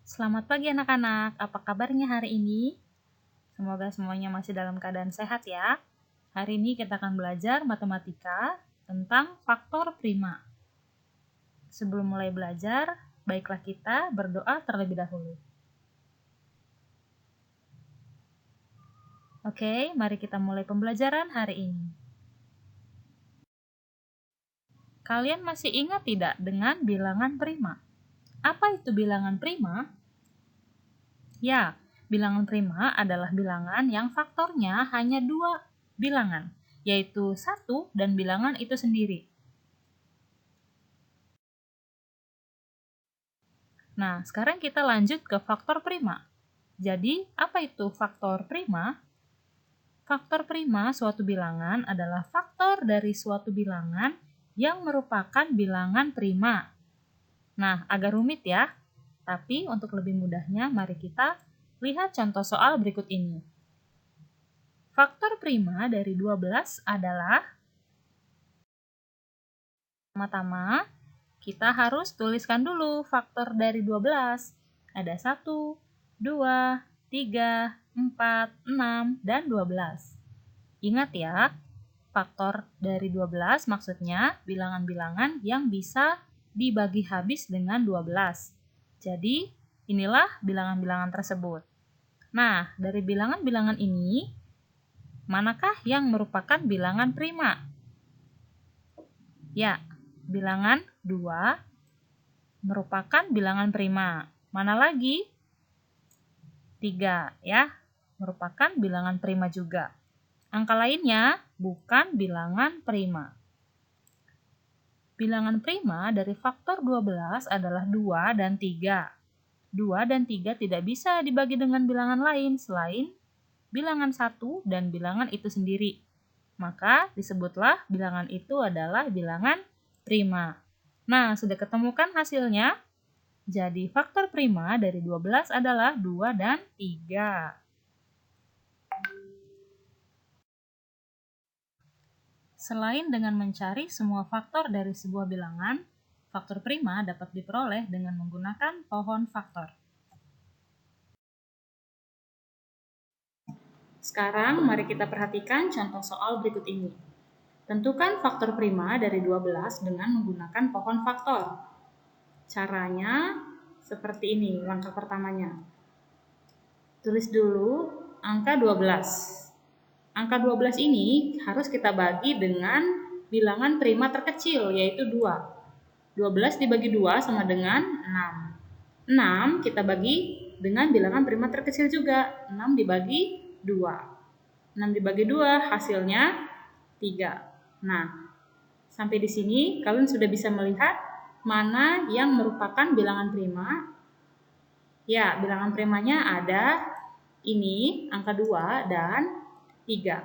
Selamat pagi anak-anak, apa kabarnya hari ini? Semoga semuanya masih dalam keadaan sehat ya. Hari ini kita akan belajar matematika tentang faktor prima. Sebelum mulai belajar, baiklah kita berdoa terlebih dahulu. Oke, mari kita mulai pembelajaran hari ini. Kalian masih ingat tidak dengan bilangan prima? Apa itu bilangan prima? Ya, bilangan prima adalah bilangan yang faktornya hanya dua bilangan, yaitu 1 dan bilangan itu sendiri. Nah, sekarang kita lanjut ke faktor prima. Jadi, apa itu faktor prima? Faktor prima suatu bilangan adalah faktor dari suatu bilangan yang merupakan bilangan prima. Nah, agak rumit ya. Tapi untuk lebih mudahnya, mari kita lihat contoh soal berikut ini. Faktor prima dari 12 adalah, pertama-tama kita harus tuliskan dulu faktor dari 12. Ada 1, 2, 3, 4, 6, dan 12. Ingat ya, faktor dari 12 maksudnya bilangan-bilangan yang bisa dibagi habis dengan 12. Jadi, inilah bilangan-bilangan tersebut. Nah, dari bilangan-bilangan ini, manakah yang merupakan bilangan prima? Ya, bilangan 2 merupakan bilangan prima. Mana lagi? 3 ya, merupakan bilangan prima juga. Angka lainnya bukan bilangan prima. Bilangan prima dari faktor 12 adalah 2 dan 3. 2 dan 3 tidak bisa dibagi dengan bilangan lain selain bilangan 1 dan bilangan itu sendiri. Maka disebutlah bilangan itu adalah bilangan prima. Nah, sudah ketemukan hasilnya? Jadi faktor prima dari 12 adalah 2 dan 3. Selain dengan mencari semua faktor dari sebuah bilangan, faktor prima dapat diperoleh dengan menggunakan pohon faktor. Sekarang mari kita perhatikan contoh soal berikut ini. Tentukan faktor prima dari 12 dengan menggunakan pohon faktor. Caranya seperti ini, langkah pertamanya. Tulis dulu angka 12. Angka 12 ini harus kita bagi dengan bilangan prima terkecil, yaitu 2. 12 dibagi 2 sama dengan 6. 6 kita bagi dengan bilangan prima terkecil juga, 6 dibagi 2. 6 dibagi 2 hasilnya 3. Nah, sampai di sini kalian sudah bisa melihat mana yang merupakan bilangan prima. Ya, bilangan primanya ada ini, angka 2 dan 3.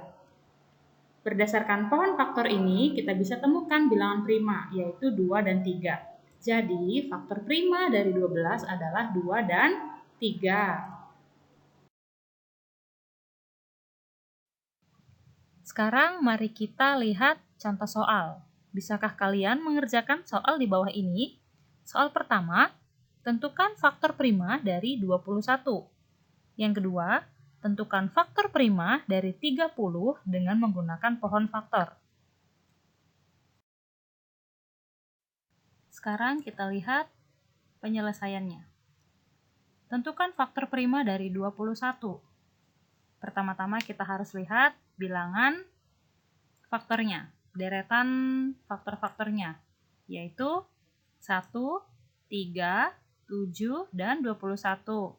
Berdasarkan pohon faktor ini, kita bisa temukan bilangan prima, yaitu 2 dan 3. Jadi, faktor prima dari 12 adalah 2 dan 3. Sekarang mari kita lihat contoh soal. Bisakah kalian mengerjakan soal di bawah ini? Soal pertama, tentukan faktor prima dari 21. Yang kedua, tentukan faktor prima dari 30 dengan menggunakan pohon faktor. Sekarang kita lihat penyelesaiannya. Tentukan faktor prima dari 21. Pertama-tama kita harus lihat bilangan faktornya, deretan faktor-faktornya, yaitu 1, 3, 7, dan 21.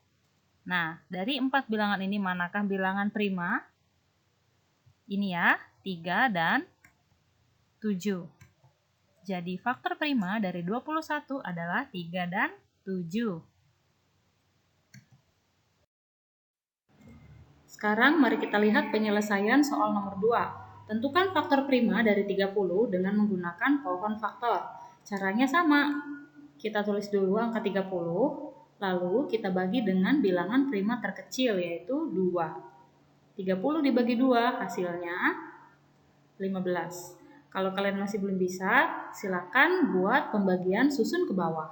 Nah, dari 4 bilangan ini manakah bilangan prima? Ini ya, 3 dan 7. Jadi faktor prima dari 21 adalah 3 dan 7. Sekarang mari kita lihat penyelesaian soal nomor 2. Tentukan faktor prima dari 30 dengan menggunakan pohon faktor. Caranya sama. Kita tulis dulu angka 30, lalu kita bagi dengan bilangan prima terkecil, yaitu 2. 30 dibagi 2 hasilnya 15. Kalau kalian masih belum bisa, silakan buat pembagian susun ke bawah.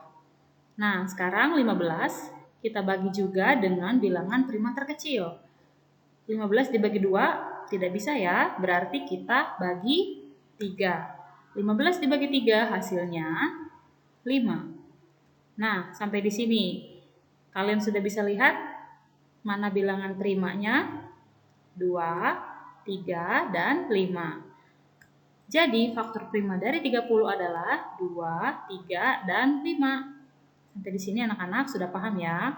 Nah, sekarang 15 kita bagi juga dengan bilangan prima terkecil. 15 dibagi 2 tidak bisa ya, berarti kita bagi 3. 15 dibagi 3 hasilnya 5. Nah, sampai di sini. Kalian sudah bisa lihat mana bilangan primanya? 2, 3, dan 5. Jadi, faktor prima dari 30 adalah 2, 3, dan 5. Sampai di sini anak-anak sudah paham ya?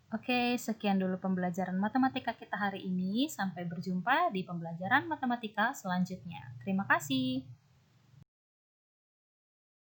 Oke, sekian dulu pembelajaran matematika kita hari ini. Sampai berjumpa di pembelajaran matematika selanjutnya. Terima kasih.